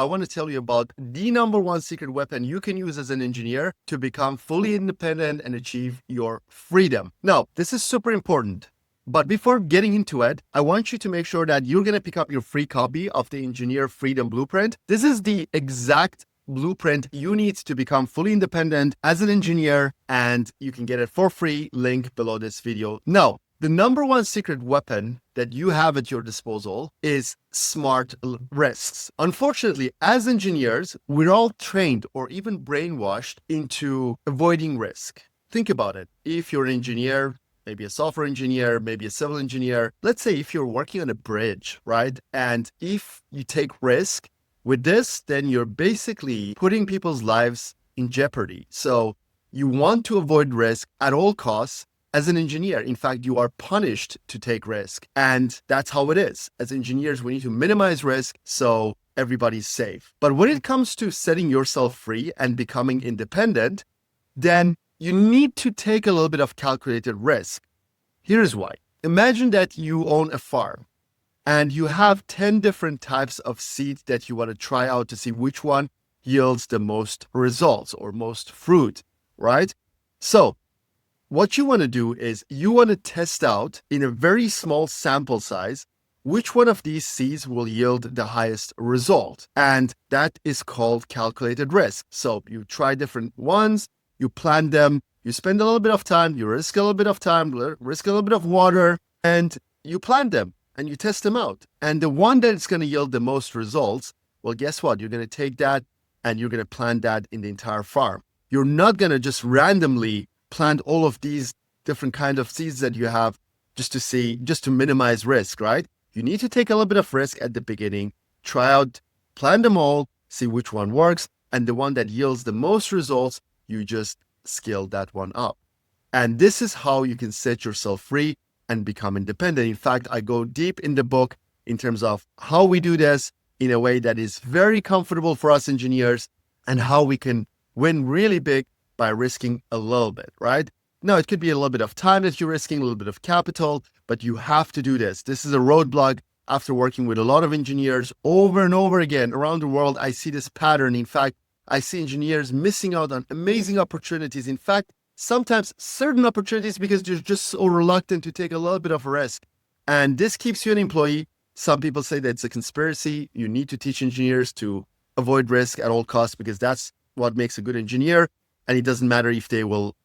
I want to tell you about the number one secret weapon you can use as an engineer to become fully independent and achieve your freedom. Now, this is super important. But before getting into it, I want you to make sure that you're going to pick up your free copy of the Engineer Freedom Blueprint. This is the exact blueprint you need to become fully independent as an engineer, and you can get it for free. Link below this video. Now, the number one secret weapon that you have at your disposal is smart risks. Unfortunately, as engineers, we're all trained or even brainwashed into avoiding risk. Think about it. If you're an engineer, maybe a software engineer, maybe a civil engineer, let's say if you're working on a bridge, right? And if you take risk with this, then you're basically putting people's lives in jeopardy. So you want to avoid risk at all costs. As an engineer, in fact, you are punished to take risk. And that's how it is. As engineers, we need to minimize risk so everybody's safe. But when it comes to setting yourself free and becoming independent, then you need to take a little bit of calculated risk. Here's why. Imagine that you own a farm and you have 10 different types of seeds that you want to try out to see which one yields the most results or most fruit, right? So what you want to do is you want to test out in a very small sample size which one of these seeds will yield the highest result. And that is called calculated risk. So you try different ones, you plan them, you spend a little bit of time, you risk a little bit of time, risk a little bit of water, and you plan them and you test them out. And the one that is going to yield the most results, well, guess what? You're going to take that and you're going to plant that in the entire farm. You're not going to just randomly plant all of these different kind of seeds that you have just to minimize risk, right? You need to take a little bit of risk at the beginning, try out, plant them all, see which one works, and the one that yields the most results, you just scale that one up. And this is how you can set yourself free and become independent. In fact, I go deep in the book in terms of how we do this in a way that is very comfortable for us engineers and how we can win really big by risking a little bit, right? Now, it could be a little bit of time that you're risking, a little bit of capital, but you have to do this. This is a roadblock. After working with a lot of engineers over and over again around the world, I see this pattern. In fact, I see engineers missing out on amazing opportunities. In fact, sometimes certain opportunities because they're just so reluctant to take a little bit of a risk. And this keeps you an employee. Some people say that it's a conspiracy. You need to teach engineers to avoid risk at all costs because that's what makes a good engineer. And it doesn't matter if they will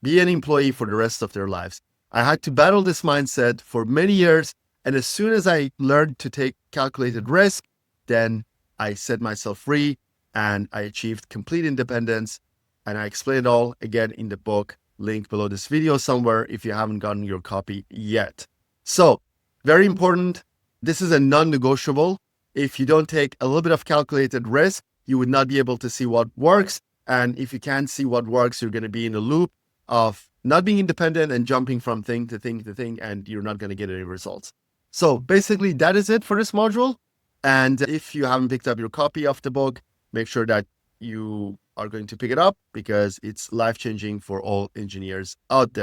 be an employee for the rest of their lives. I had to battle this mindset for many years. And as soon as I learned to take calculated risk, then I set myself free and I achieved complete independence. And I explain it all again in the book, link below this video somewhere if you haven't gotten your copy yet. So very important. This is a non-negotiable. If you don't take a little bit of calculated risk, you would not be able to see what works. And if you can't see what works, you're going to be in a loop of not being independent and jumping from thing to thing to thing, and you're not going to get any results. So basically, that is it for this module. And if you haven't picked up your copy of the book, make sure that you are going to pick it up because it's life-changing for all engineers out there.